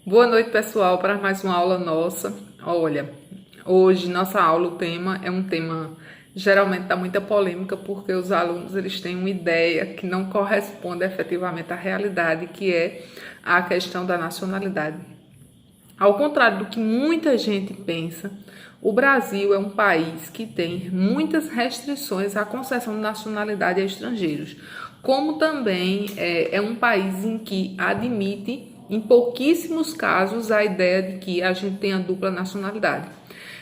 Boa noite, pessoal, para mais uma aula nossa. Olha, hoje nossa aula, o tema é um tema geralmente dá muita polêmica porque os alunos eles têm uma ideia que não corresponde efetivamente à realidade, que é a questão da nacionalidade. Ao contrário do que muita gente pensa, o Brasil é um país que tem muitas restrições à concessão de nacionalidade a estrangeiros, como também é um país em que admite, em pouquíssimos casos, a ideia de que a gente tenha dupla nacionalidade.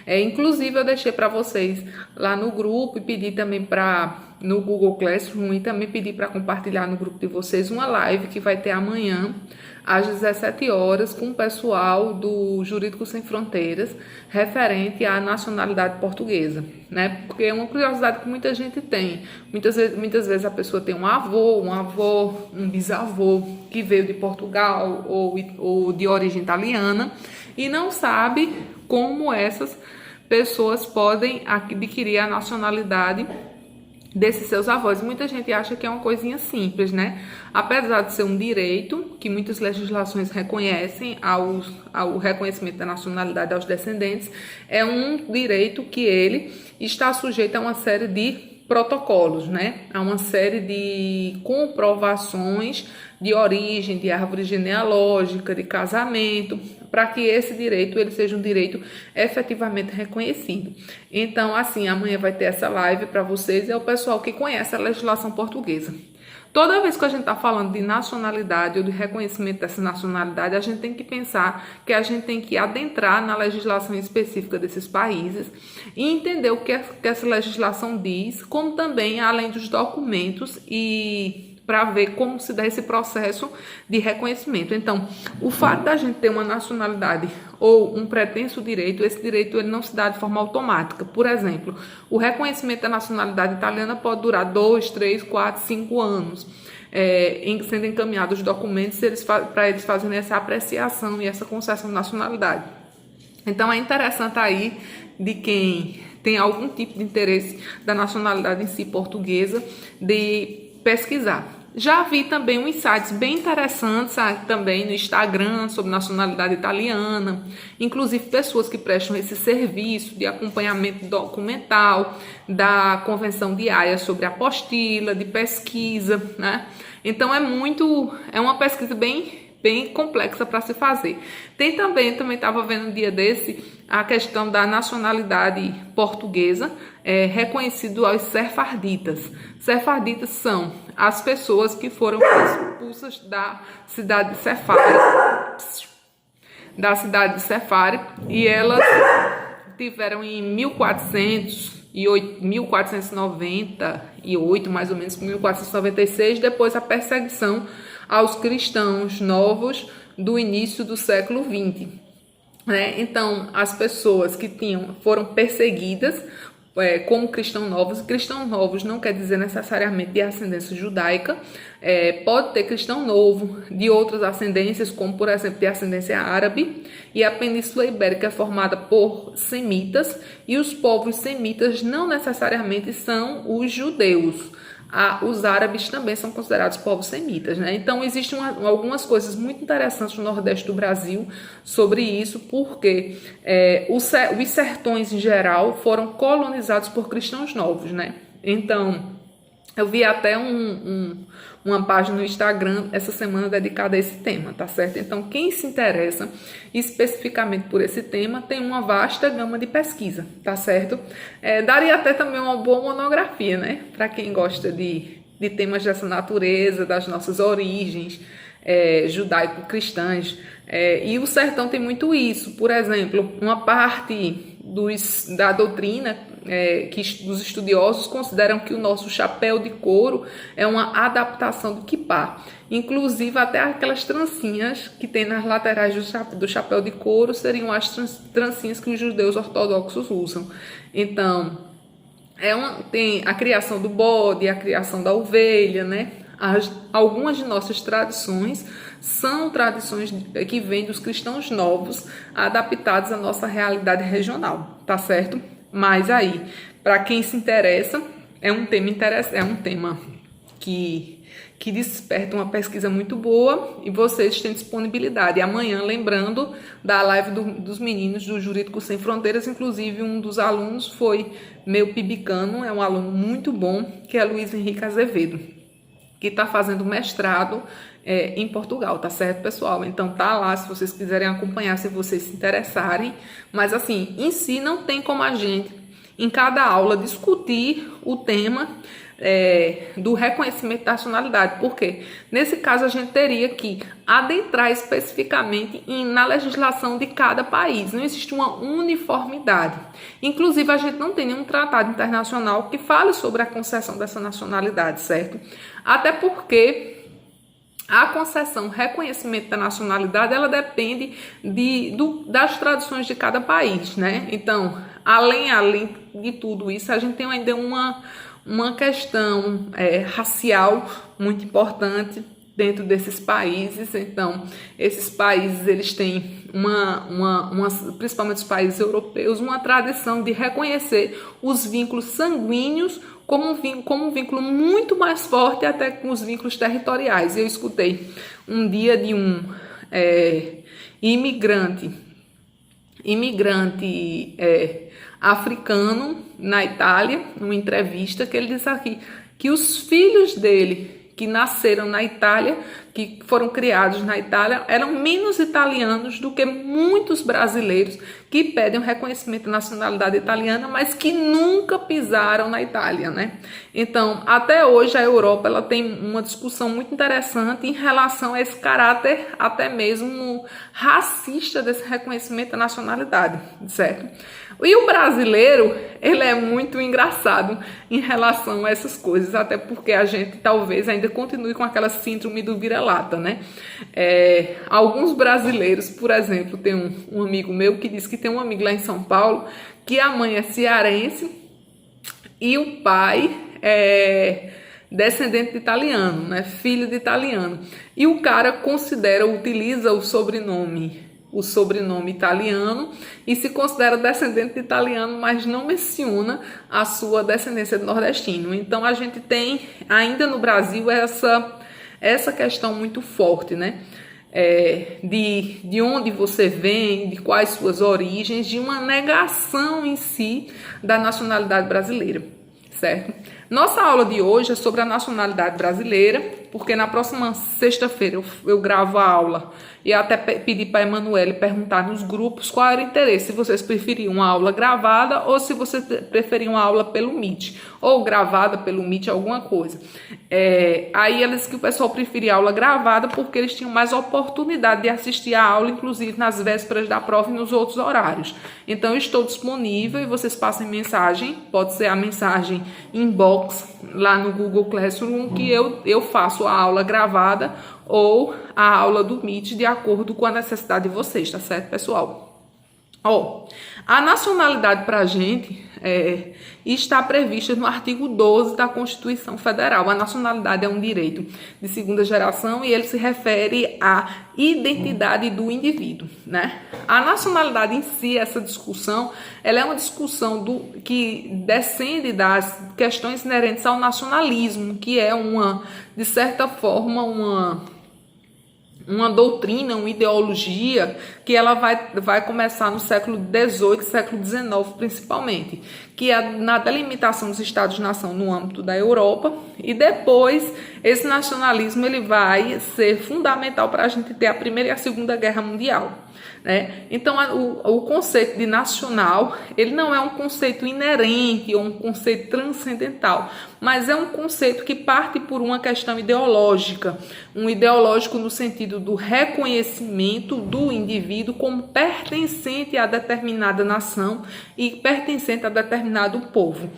Inclusive, eu deixei para vocês lá no grupo e pedi também no Google Classroom e também pedi para compartilhar no grupo de vocês uma live que vai ter amanhã às 17 horas com o pessoal do Jurídico Sem Fronteiras referente à nacionalidade portuguesa, né? Porque é uma curiosidade que muita gente tem. Muitas vezes a pessoa tem um avô, um bisavô que veio de Portugal ou de origem italiana e não sabe como essas pessoas podem adquirir a nacionalidade desses seus avós. Muita gente acha que é uma coisinha simples, né? Apesar de ser um direito que muitas legislações reconhecem ao reconhecimento da nacionalidade aos descendentes, é um direito que ele está sujeito a uma série de protocolos, né? Há uma série de comprovações de origem, de árvore genealógica, de casamento, para que esse direito ele seja um direito efetivamente reconhecido. Então, assim, amanhã vai ter essa live para vocês, é o pessoal que conhece a legislação portuguesa. Toda vez que a gente está falando de nacionalidade ou de reconhecimento dessa nacionalidade, a gente tem que pensar que a gente tem que adentrar na legislação específica desses países e entender o que essa legislação diz, como também além dos documentos e para ver como se dá esse processo de reconhecimento. Então, o fato da gente ter uma nacionalidade ou um pretenso direito, esse direito ele não se dá de forma automática. Por exemplo, o reconhecimento da nacionalidade italiana pode durar 2, 3, 4, 5 anos, sendo encaminhados os documentos para eles fazerem essa apreciação e essa concessão de nacionalidade. Então, é interessante aí de quem tem algum tipo de interesse da nacionalidade em si portuguesa, de pesquisar. Já vi também uns sites bem interessantes também no Instagram sobre nacionalidade italiana, inclusive pessoas que prestam esse serviço de acompanhamento documental da Convenção de Haia sobre apostila, de pesquisa, né? Então é uma pesquisa bem complexa para se fazer. Tem também estava vendo um dia desse a questão da nacionalidade portuguesa, reconhecido aos sefarditas. Sefarditas são as pessoas que foram expulsas da cidade de Cefari, e elas tiveram em 1498, mais ou menos, 1496, depois a perseguição aos cristãos novos do início do século XX. Né? Então, as pessoas que foram perseguidas como cristãos novos não quer dizer necessariamente de ascendência judaica, pode ter cristão novo de outras ascendências, como por exemplo de ascendência árabe, e a Península Ibérica é formada por semitas, e os povos semitas não necessariamente são os judeus. Os árabes também são considerados povos semitas, né? Então, existem algumas coisas muito interessantes no Nordeste do Brasil sobre isso, porque os sertões, em geral, foram colonizados por cristãos novos, né? Então, eu vi até uma página no Instagram essa semana dedicada a esse tema, tá certo? Então, quem se interessa especificamente por esse tema tem uma vasta gama de pesquisa, tá certo? Daria até também uma boa monografia, né? Para quem gosta de temas dessa natureza, das nossas origens judaico-cristãs. E o sertão tem muito isso. Por exemplo, uma parte da doutrina que os estudiosos consideram que o nosso chapéu de couro é uma adaptação do quipá. Inclusive, até aquelas trancinhas que tem nas laterais do chapéu de couro seriam as trancinhas que os judeus ortodoxos usam. Então, tem a criação do bode, a criação da ovelha, né? Algumas de nossas tradições são tradições que vêm dos cristãos novos, adaptados à nossa realidade regional, tá certo? Mas aí, para quem se interessa, é um tema que que desperta uma pesquisa muito boa e vocês têm disponibilidade. E amanhã, lembrando da live dos meninos do Jurídico Sem Fronteiras, inclusive um dos alunos foi meu pibicano, é um aluno muito bom, que é Luiz Henrique Azevedo, que está fazendo mestrado em Portugal, tá certo, pessoal? Então tá lá, se vocês quiserem acompanhar, se vocês se interessarem. Mas assim, em si não tem como a gente, em cada aula, discutir o tema do reconhecimento da nacionalidade, porque nesse caso a gente teria que adentrar especificamente na legislação de cada país. Não existe uma uniformidade. Inclusive, a gente não tem nenhum tratado internacional que fale sobre a concessão dessa nacionalidade, certo? Até porque a concessão, reconhecimento da nacionalidade, ela depende das tradições de cada país, né? Então, além de tudo isso, a gente tem ainda uma questão racial muito importante dentro desses países. Então, esses países, eles têm principalmente os países europeus, uma tradição de reconhecer os vínculos sanguíneos como um vínculo muito mais forte até com os vínculos territoriais. Eu escutei um dia de um imigrante africano na Itália, numa entrevista, que ele disse aqui que os filhos dele que nasceram na Itália, que foram criados na Itália, eram menos italianos do que muitos brasileiros que pedem o reconhecimento da nacionalidade italiana, mas que nunca pisaram na Itália, né? Então, até hoje a Europa ela tem uma discussão muito interessante em relação a esse caráter até mesmo racista desse reconhecimento da nacionalidade, certo? E o brasileiro, ele é muito engraçado em relação a essas coisas, até porque a gente talvez ainda continue com aquela síndrome do vira-lata, né? Alguns brasileiros, por exemplo, tem um amigo meu que disse que tem um amigo lá em São Paulo que a mãe é cearense e o pai é descendente de italiano, né? Filho de italiano. E o cara utiliza o sobrenome italiano e se considera descendente de italiano, mas não menciona a sua descendência de nordestino. Então a gente tem ainda no Brasil essa questão muito forte, né? De onde você vem, de quais suas origens, de uma negação em si da nacionalidade brasileira, certo? Nossa aula de hoje é sobre a nacionalidade brasileira, porque na próxima sexta-feira eu gravo a aula e até pedi para a Emanuele perguntar nos grupos qual era o interesse, se vocês preferiam uma aula gravada ou se vocês preferiam uma aula pelo Meet, ou gravada pelo Meet, alguma coisa. Aí eles que o pessoal preferia aula gravada porque eles tinham mais oportunidade de assistir a aula, inclusive nas vésperas da prova e nos outros horários. Então eu estou disponível e vocês passem mensagem, pode ser a mensagem inbox lá no Google Classroom, que eu faço a aula gravada ou a aula do Meet de acordo com a necessidade de vocês, tá certo, pessoal? A nacionalidade para a gente está prevista no artigo 12 da Constituição Federal. A nacionalidade é um direito de segunda geração e ele se refere à identidade do indivíduo, né? A nacionalidade em si, essa discussão, ela é uma discussão que descende das questões inerentes ao nacionalismo, que é de certa forma, uma doutrina, uma ideologia que ela vai começar no século XVIII, século XIX principalmente, que é na delimitação dos Estados-nação no âmbito da Europa, e depois esse nacionalismo ele vai ser fundamental para a gente ter a Primeira e a Segunda Guerra Mundial, né? Então o conceito de nacional, ele não é um conceito inerente ou um conceito transcendental, mas é um conceito que parte por uma questão ideológica, ideológico no sentido do reconhecimento do indivíduo como pertencente a determinada nação e pertencente a determinado povo.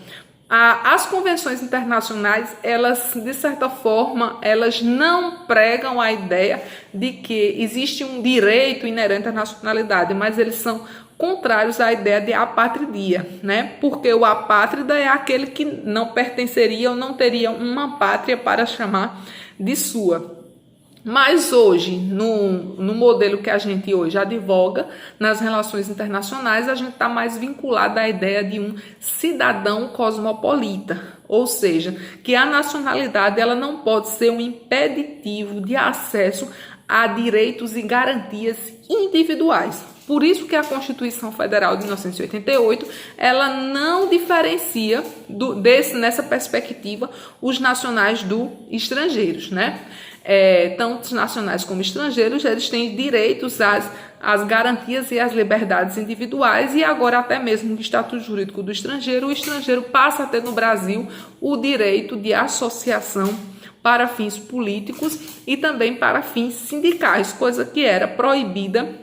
As convenções internacionais, elas, de certa forma, elas não pregam a ideia de que existe um direito inerente à nacionalidade, mas eles são contrários à ideia de apatridia, né? Porque o apátrida é aquele que não pertenceria ou não teria uma pátria para chamar de sua. Mas hoje, no modelo que a gente hoje advoga nas relações internacionais, a gente está mais vinculado à ideia de um cidadão cosmopolita, ou seja, que a nacionalidade ela não pode ser um impeditivo de acesso a direitos e garantias individuais. Por isso que a Constituição Federal de 1988, ela não diferencia nessa perspectiva os nacionais dos estrangeiros, né? Tanto os nacionais como estrangeiros, eles têm direitos às garantias e às liberdades individuais e agora até mesmo no Estatuto Jurídico do Estrangeiro, o estrangeiro passa a ter no Brasil o direito de associação para fins políticos e também para fins sindicais, coisa que era proibida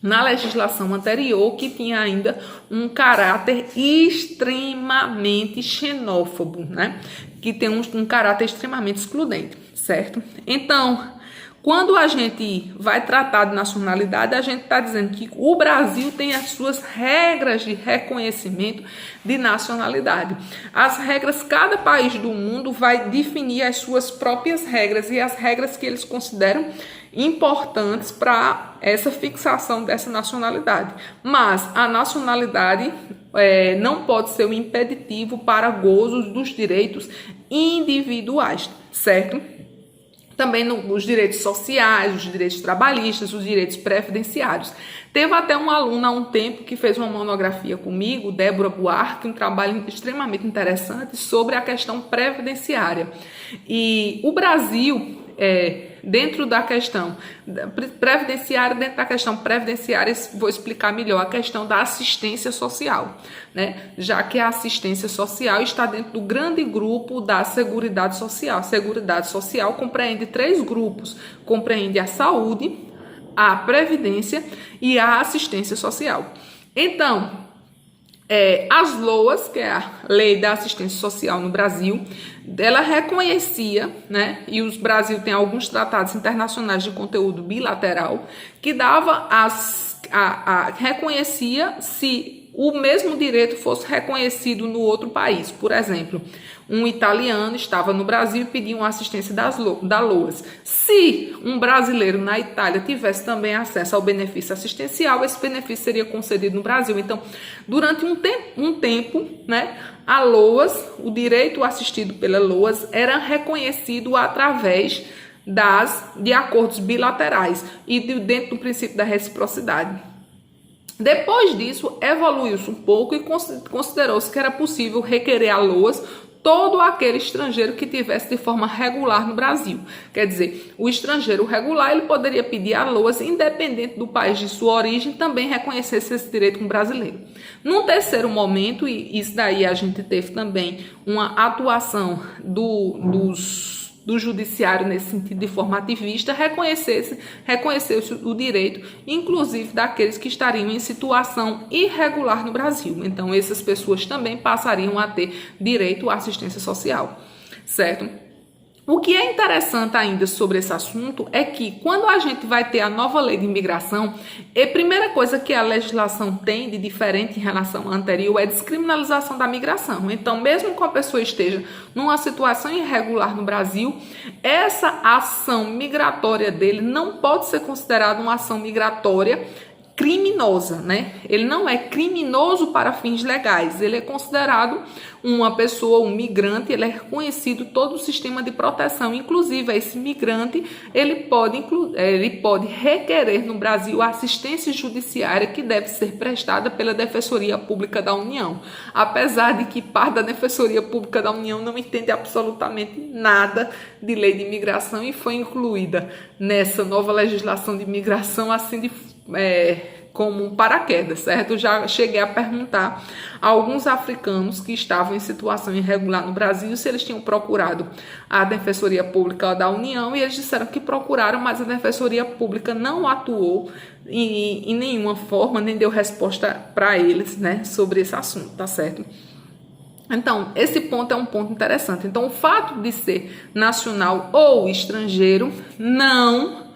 na legislação anterior, que tinha ainda um caráter extremamente xenófobo, né? Que tem um caráter extremamente excludente, certo? Então, quando a gente vai tratar de nacionalidade, a gente está dizendo que o Brasil tem as suas regras de reconhecimento de nacionalidade. As regras, cada país do mundo vai definir as suas próprias regras e as regras que eles consideram importantes para essa fixação dessa nacionalidade. Mas a nacionalidade não pode ser um impeditivo para gozos dos direitos individuais, certo? Também os direitos sociais, os direitos trabalhistas, os direitos previdenciários. Teve até uma aluna há um tempo que fez uma monografia comigo, Débora Buarque, um trabalho extremamente interessante sobre a questão previdenciária. E o Brasil, dentro da questão previdenciária, vou explicar melhor a questão da assistência social, né? Já que a assistência social está dentro do grande grupo da Seguridade Social. A Seguridade Social compreende 3 grupos, compreende a saúde, a previdência e a assistência social. Então, as LOAS, que é a Lei da Assistência Social no Brasil, ela reconhecia, né, e o Brasil tem alguns tratados internacionais de conteúdo bilateral, que dava reconhecia se o mesmo direito fosse reconhecido no outro país. Por exemplo, um italiano estava no Brasil e pedia uma assistência da LOAS. Se um brasileiro na Itália tivesse também acesso ao benefício assistencial, esse benefício seria concedido no Brasil. Então, durante um tempo, né, a LOAS, o direito assistido pela LOAS, era reconhecido através de acordos bilaterais e dentro do princípio da reciprocidade. Depois disso, evoluiu-se um pouco e considerou-se que era possível requerer a LOAS todo aquele estrangeiro que tivesse de forma regular no Brasil. Quer dizer, o estrangeiro regular ele poderia pedir a LOAS, independente do país de sua origem, também reconhecesse esse direito como brasileiro. Num terceiro momento, e isso daí a gente teve também uma atuação do judiciário nesse sentido de forma ativista, reconheceu-se o direito, inclusive daqueles que estariam em situação irregular no Brasil. Então, essas pessoas também passariam a ter direito à assistência social, certo? O que é interessante ainda sobre esse assunto é que quando a gente vai ter a nova lei de imigração, a primeira coisa que a legislação tem de diferente em relação à anterior é a descriminalização da migração. Então, mesmo que a pessoa esteja numa situação irregular no Brasil, essa ação migratória dele não pode ser considerada uma ação migratória criminosa, né? Ele não é criminoso para fins legais, ele é considerado uma pessoa, um migrante, ele é reconhecido todo o sistema de proteção, inclusive esse migrante, ele pode requerer no Brasil a assistência judiciária que deve ser prestada pela Defensoria Pública da União, apesar de que parte da Defensoria Pública da União não entende absolutamente nada de lei de imigração e foi incluída nessa nova legislação de imigração assim como um paraquedas, certo? Eu já cheguei a perguntar a alguns africanos que estavam em situação irregular no Brasil se eles tinham procurado a Defensoria Pública da União e eles disseram que procuraram, mas a Defensoria Pública não atuou em nenhuma forma, nem deu resposta para eles, né, sobre esse assunto, tá certo? Então, esse ponto é um ponto interessante. Então, o fato de ser nacional ou estrangeiro não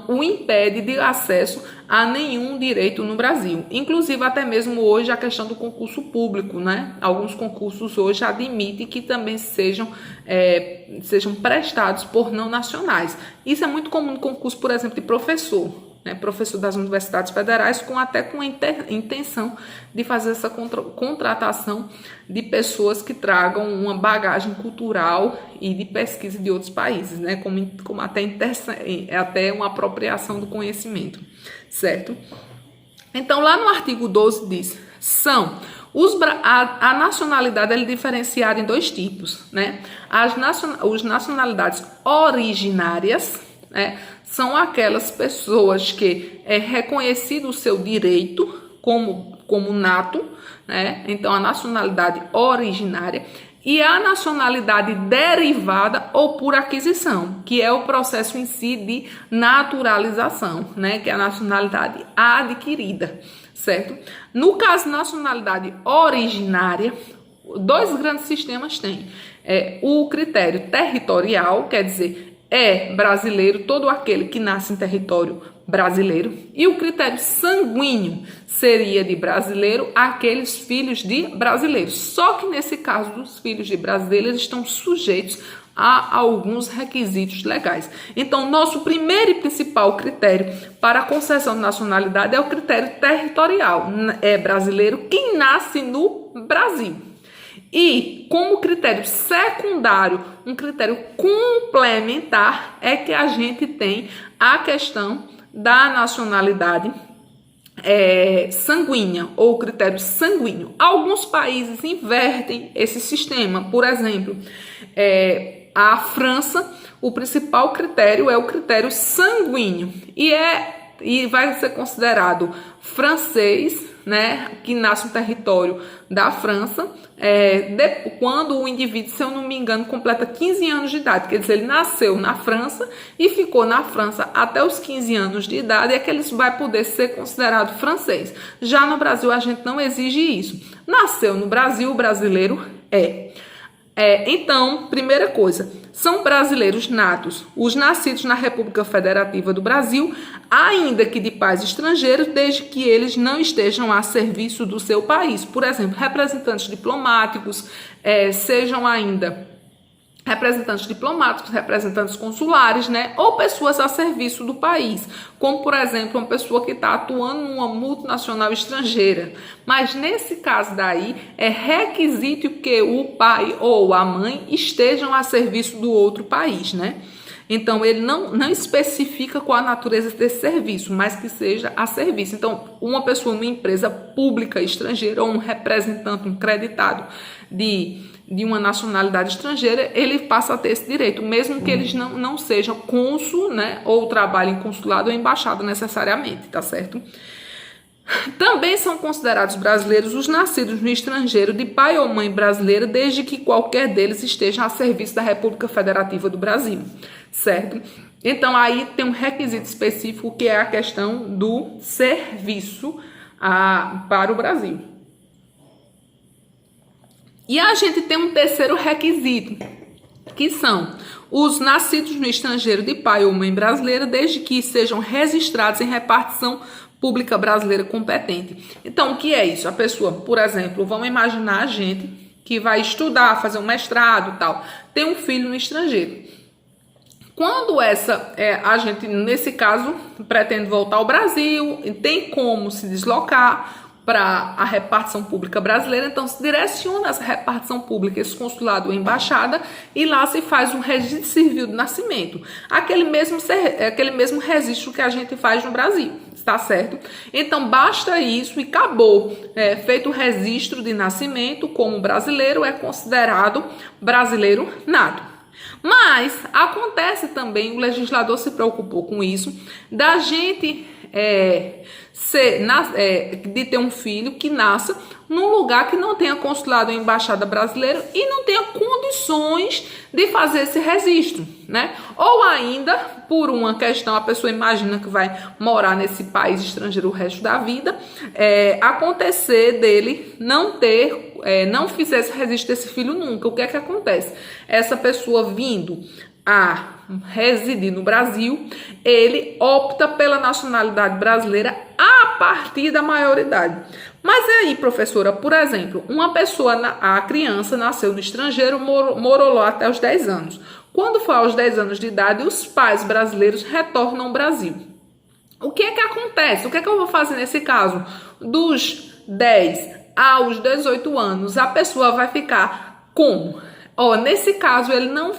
o impede impede de acesso a nenhum direito no Brasil. Inclusive, até mesmo hoje, a questão do concurso público, né? Alguns concursos hoje admitem que também sejam prestados por não nacionais. Isso é muito comum no concurso, por exemplo, de professor. Professor das universidades federais, até com a intenção de fazer essa contratação de pessoas que tragam uma bagagem cultural e de pesquisa de outros países, né? como até uma apropriação do conhecimento, certo? Então, lá no artigo 12 diz, a nacionalidade é diferenciada em 2 tipos, né? As nacionalidades originárias, são aquelas pessoas que é reconhecido o seu direito como nato, né? Então, a nacionalidade originária, e a nacionalidade derivada ou por aquisição, que é o processo em si de naturalização, né? Que é a nacionalidade adquirida, certo? No caso, nacionalidade originária, 2 grandes sistemas têm. O critério territorial, quer dizer, é brasileiro todo aquele que nasce em território brasileiro, e o critério sanguíneo seria de brasileiro aqueles filhos de brasileiros. Só que nesse caso dos filhos de brasileiros, eles estão sujeitos a alguns requisitos legais. Então, nosso primeiro e principal critério para a concessão de nacionalidade é o critério territorial. É brasileiro quem nasce no Brasil. E, como critério secundário, um critério complementar, é que a gente tem a questão da nacionalidade sanguínea, ou critério sanguíneo. Alguns países invertem esse sistema. Por exemplo, a França, o principal critério é o critério sanguíneo. E vai ser considerado francês, né, que nasce no território da França, quando o indivíduo, se eu não me engano, completa 15 anos de idade. Quer dizer, ele nasceu na França e ficou na França até os 15 anos de idade, é que ele vai poder ser considerado francês. Já no Brasil, a gente não exige isso. Nasceu no Brasil, o brasileiro então, primeira coisa, são brasileiros natos, os nascidos na República Federativa do Brasil, ainda que de pais estrangeiros, desde que eles não estejam a serviço do seu país. Por exemplo, representantes diplomáticos, sejam ainda representantes consulares, né? Ou pessoas a serviço do país, como, por exemplo, uma pessoa que está atuando numa multinacional estrangeira. Mas, nesse caso daí, é requisito que o pai ou a mãe estejam a serviço do outro país, né? Então, ele não especifica qual a natureza desse serviço, mas que seja a serviço. Então, uma pessoa numa empresa pública estrangeira ou um representante, um creditado de uma nacionalidade estrangeira, ele passa a ter esse direito, mesmo que eles não sejam cônsul, né, ou trabalhem em consulado ou embaixada necessariamente, tá certo? Também são considerados brasileiros os nascidos no estrangeiro de pai ou mãe brasileira, desde que qualquer deles esteja a serviço da República Federativa do Brasil, certo? Então, aí tem um requisito específico, que é a questão do serviço para o Brasil. E a gente tem um terceiro requisito, que são os nascidos no estrangeiro de pai ou mãe brasileira, desde que sejam registrados em repartição pública brasileira competente. Então, o que é isso? A pessoa, por exemplo, vamos imaginar a gente que vai estudar, fazer um mestrado e tal, tem um filho no estrangeiro. Quando a gente, nesse caso, pretende voltar ao Brasil, tem como se deslocar para a repartição pública brasileira, então se direciona essa repartição pública, esse consulado ou embaixada, e lá se faz um registro civil de nascimento, aquele mesmo registro que a gente faz no Brasil, está certo? Então basta isso e acabou. Feito o registro de nascimento, como brasileiro, é considerado brasileiro nato. Mas acontece também, o legislador se preocupou com isso, da gente de ter um filho que nasça num lugar que não tenha consulado ou embaixada brasileira e não tenha condições de fazer esse registro, né? Ou ainda, por uma questão, a pessoa imagina que vai morar nesse país estrangeiro o resto da vida, acontecer dele não fizer esse registro desse filho nunca. O que é que acontece? Essa pessoa vindo a residir no Brasil, ele opta pela nacionalidade brasileira a partir da maioridade. Mas e aí, professora, por exemplo, uma pessoa, a criança nasceu no estrangeiro, morou lá até os 10 anos. Quando for aos 10 anos de idade, os pais brasileiros retornam ao Brasil. O que é que acontece? O que é que eu vou fazer nesse caso? Dos 10 aos 18 anos, a pessoa vai ficar como? Nesse caso,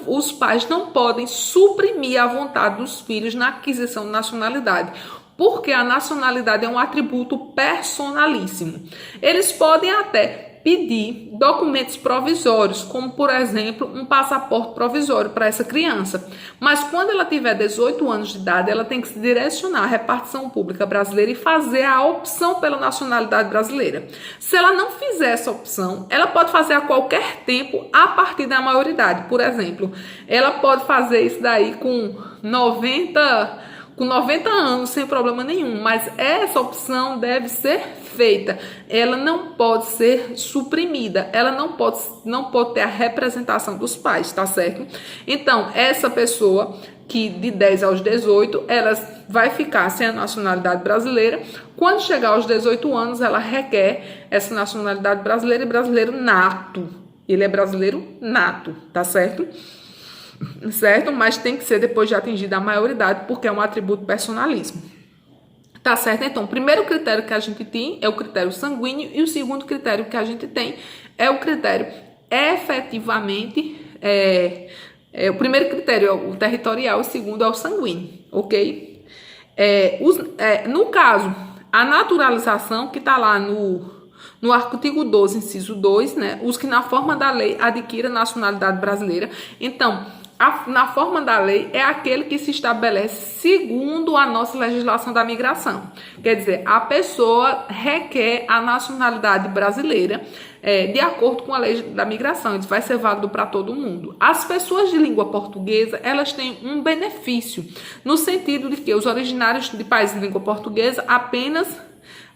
os pais não podem suprimir a vontade dos filhos na aquisição de nacionalidade, porque a nacionalidade é um atributo personalíssimo. Eles podem até pedir documentos provisórios, como, por exemplo, um passaporte provisório para essa criança. Mas quando ela tiver 18 anos de idade, ela tem que se direcionar à repartição pública brasileira e fazer a opção pela nacionalidade brasileira. Se ela não fizer essa opção, ela pode fazer a qualquer tempo a partir da maioridade. Por exemplo, ela pode fazer isso daí com 90 anos sem problema nenhum, mas essa opção deve ser feita. Ela não pode ser suprimida, ela não pode ter a representação dos pais, tá certo? Então, essa pessoa que de 10 aos 18, ela vai ficar sem a nacionalidade brasileira. Quando chegar aos 18 anos, ela requer essa nacionalidade brasileira e brasileiro nato. Ele é brasileiro nato, tá certo? Certo? Mas tem que ser depois de atingida a maioridade, porque é um atributo personalismo. Tá certo? Então, o primeiro critério que a gente tem é o critério sanguíneo e o segundo critério que a gente tem é o critério efetivamente, o primeiro critério é o territorial e o segundo é o sanguíneo, ok? No caso, a naturalização que está lá no artigo 12, inciso 2, né? Os que na forma da lei adquirem nacionalidade brasileira. Então, na forma da lei é aquele que se estabelece segundo a nossa legislação da migração. Quer dizer, a pessoa requer a nacionalidade brasileira de acordo com a lei da migração. Isso vai ser válido para todo mundo. As pessoas de língua portuguesa, elas têm um benefício, no sentido de que os originários de países de língua portuguesa apenas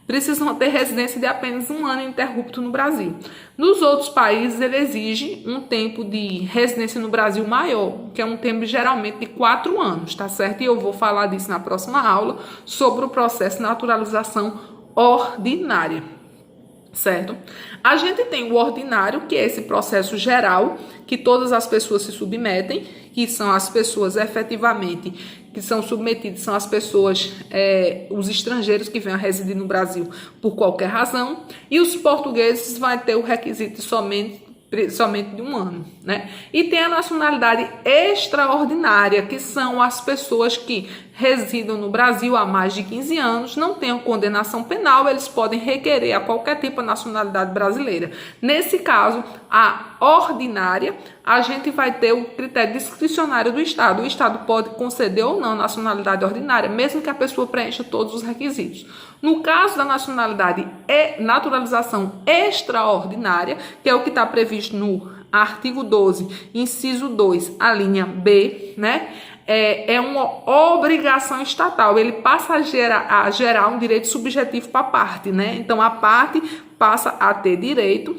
precisam ter residência de apenas 1 ano ininterrupto no Brasil. Nos outros países, ele exige um tempo de residência no Brasil maior, que é um tempo geralmente de 4 anos, tá certo? E eu vou falar disso na próxima aula, sobre o processo de naturalização ordinária, certo? A gente tem o ordinário, que é esse processo geral, que todas as pessoas se submetem, que são as pessoas efetivamente que são submetidos, são as pessoas, os estrangeiros que vêm a residir no Brasil por qualquer razão, e os portugueses vai ter o requisito somente de 1 ano, né? E tem a nacionalidade extraordinária, que são as pessoas que residam no Brasil há mais de 15 anos, não tenham condenação penal, eles podem requerer a qualquer tempo a nacionalidade brasileira. Nesse caso, a ordinária, a gente vai ter o critério discricionário do Estado. O Estado pode conceder ou não a nacionalidade ordinária, mesmo que a pessoa preencha todos os requisitos. No caso da nacionalidade naturalização extraordinária, que é o que está previsto no artigo 12, inciso 2, a linha B, né? É uma obrigação estatal, ele passa a gerar um direito subjetivo para a parte, né? Então, a parte passa a ter direito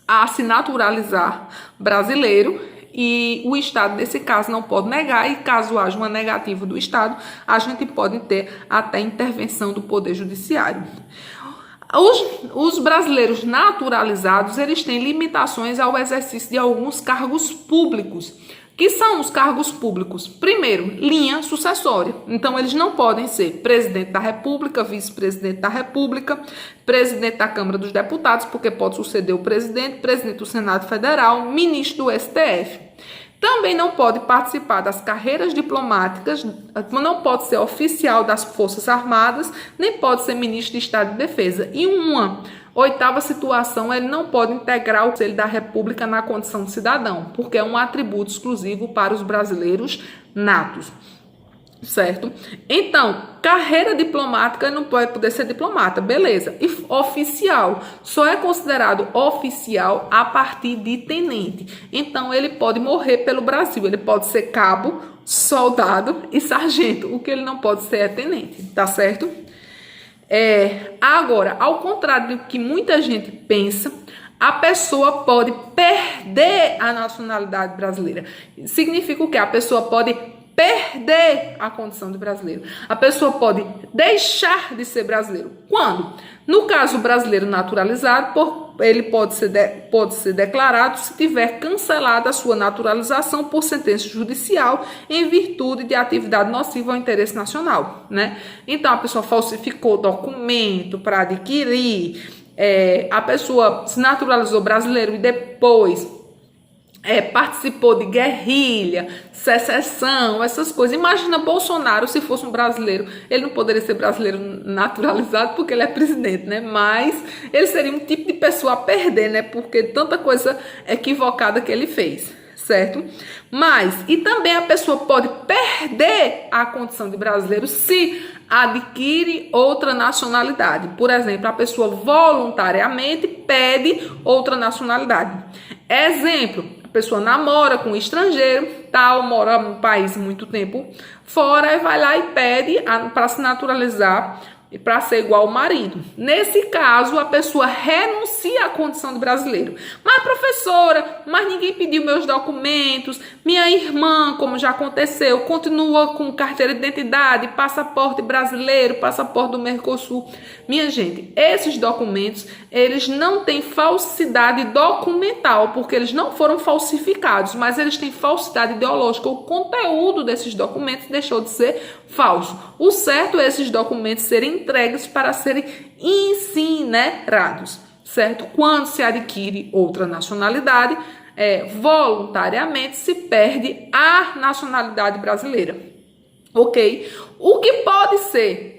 a se naturalizar brasileiro e o Estado, nesse caso, não pode negar, e caso haja uma negativa do Estado, a gente pode ter até intervenção do Poder Judiciário. Os brasileiros naturalizados, eles têm limitações ao exercício de alguns cargos públicos. Que são os cargos públicos? Primeiro, linha sucessória. Então, eles não podem ser presidente da República, vice-presidente da República, presidente da Câmara dos Deputados, porque pode suceder o presidente, presidente do Senado Federal, ministro do STF. Também não pode participar das carreiras diplomáticas, não pode ser oficial das Forças Armadas, nem pode ser ministro de Estado de Defesa. E uma oitava situação, ele não pode integrar o Conselho da República na condição de cidadão, porque é um atributo exclusivo para os brasileiros natos. Certo? Então, carreira diplomática não pode poder ser diplomata, beleza. E oficial, só é considerado oficial a partir de tenente. Então, ele pode morrer pelo Brasil, ele pode ser cabo, soldado e sargento. O que ele não pode ser é tenente, tá certo? Agora, ao contrário do que muita gente pensa, a pessoa pode perder a nacionalidade brasileira. Significa o quê? A pessoa pode perder a condição de brasileiro. A pessoa pode deixar de ser brasileiro. Quando? No caso brasileiro naturalizado, ele pode ser declarado se tiver cancelado a sua naturalização por sentença judicial em virtude de atividade nociva ao interesse nacional, né? Então, a pessoa falsificou documento para adquirir, a pessoa se naturalizou brasileiro e depois participou de guerrilha, secessão, essas coisas. Imagina Bolsonaro se fosse um brasileiro. Ele não poderia ser brasileiro naturalizado porque ele é presidente, né? Mas ele seria um tipo de pessoa a perder, né? Porque tanta coisa equivocada que ele fez, certo? Mas, e também a pessoa pode perder a condição de brasileiro se adquire outra nacionalidade. Por exemplo, a pessoa voluntariamente pede outra nacionalidade. Exemplo, a pessoa namora com um estrangeiro, tal, mora no país muito tempo fora e vai lá e pede para se naturalizar e para ser igual ao marido. Nesse caso, a pessoa renuncia à condição de brasileiro. Mas, professora, mas ninguém pediu meus documentos, minha irmã, como já aconteceu, continua com carteira de identidade, passaporte brasileiro, passaporte do Mercosul. Minha gente, esses documentos, eles não têm falsidade documental, porque eles não foram falsificados, mas eles têm falsidade ideológica. O conteúdo desses documentos deixou de ser falso. O certo é esses documentos serem entregues para serem incinerados, certo? Quando se adquire outra nacionalidade, voluntariamente se perde a nacionalidade brasileira, ok? O que pode ser?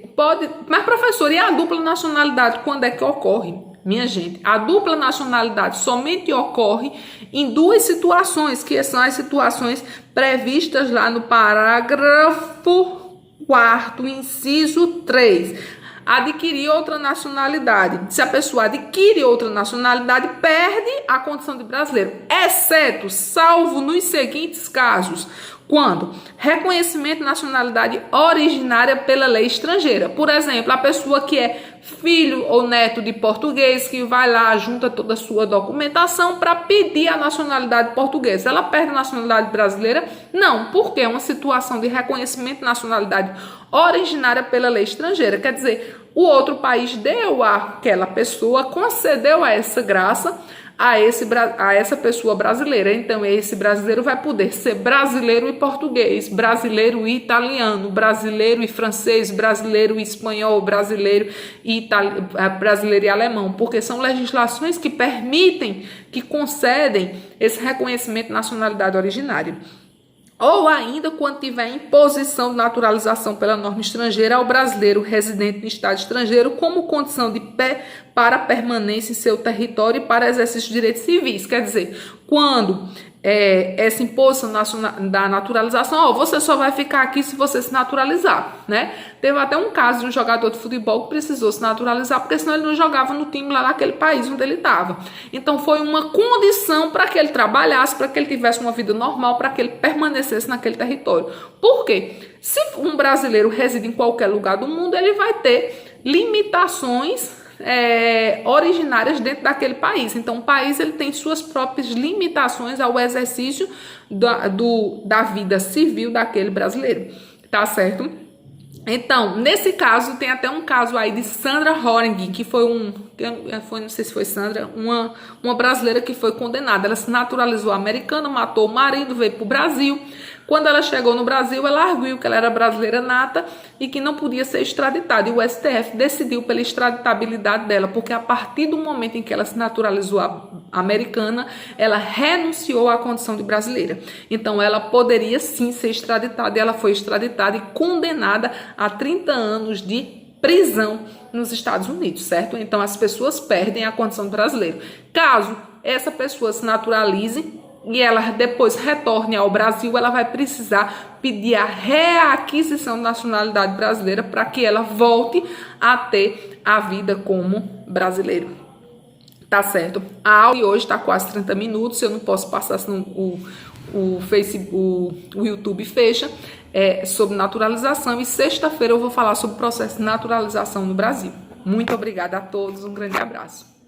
Mas, professor, e a dupla nacionalidade, quando é que ocorre? Minha gente, a dupla nacionalidade somente ocorre em duas situações, que são as situações previstas lá no parágrafo 4º, inciso 3. Adquirir outra nacionalidade. Se a pessoa adquire outra nacionalidade, perde a condição de brasileiro, exceto, salvo nos seguintes casos: quando reconhecimento de nacionalidade originária pela lei estrangeira. Por exemplo, a pessoa que é filho ou neto de português, que vai lá, junta toda a sua documentação para pedir a nacionalidade portuguesa. Ela perde a nacionalidade brasileira? Não, porque é uma situação de reconhecimento de nacionalidade originária pela lei estrangeira. Quer dizer, o outro país deu àquela pessoa, concedeu a essa graça a essa pessoa brasileira. Então, esse brasileiro vai poder ser brasileiro e português, brasileiro e italiano, brasileiro e francês, brasileiro e espanhol, brasileiro e alemão, porque são legislações que permitem, que concedem esse reconhecimento de nacionalidade originária. Ou ainda quando tiver imposição de naturalização pela norma estrangeira ao brasileiro residente no estado estrangeiro como condição de para permanência em seu território e para exercício de direitos civis. Quer dizer, quando essa imposição da naturalização, você só vai ficar aqui se você se naturalizar, né? Teve até um caso de um jogador de futebol que precisou se naturalizar, porque senão ele não jogava no time lá naquele país onde ele estava. Então foi uma condição para que ele trabalhasse, para que ele tivesse uma vida normal, para que ele permanecesse naquele território. Por quê? Se um brasileiro reside em qualquer lugar do mundo, ele vai ter limitações originárias dentro daquele país. Então, o país ele tem suas próprias limitações ao exercício da vida civil daquele brasileiro, tá certo? Então, nesse caso, tem até um caso aí de Sandra Horing, que não sei se foi Sandra, uma brasileira que foi condenada. Ela se naturalizou americana, matou o marido, veio para o Brasil. Quando ela chegou no Brasil, ela arguiu que ela era brasileira nata e que não podia ser extraditada. E o STF decidiu pela extraditabilidade dela, porque a partir do momento em que ela se naturalizou americana, ela renunciou à condição de brasileira. Então, ela poderia sim ser extraditada, e ela foi extraditada e condenada a 30 anos de prisão nos Estados Unidos, certo? Então, as pessoas perdem a condição de brasileiro. Caso essa pessoa se naturalize e ela depois retorne ao Brasil, ela vai precisar pedir a reaquisição da nacionalidade brasileira para que ela volte a ter a vida como brasileiro. Tá certo? A aula de hoje está quase 30 minutos, eu não posso passar senão o YouTube fecha, sobre naturalização, e sexta-feira eu vou falar sobre o processo de naturalização no Brasil. Muito obrigada a todos, um grande abraço.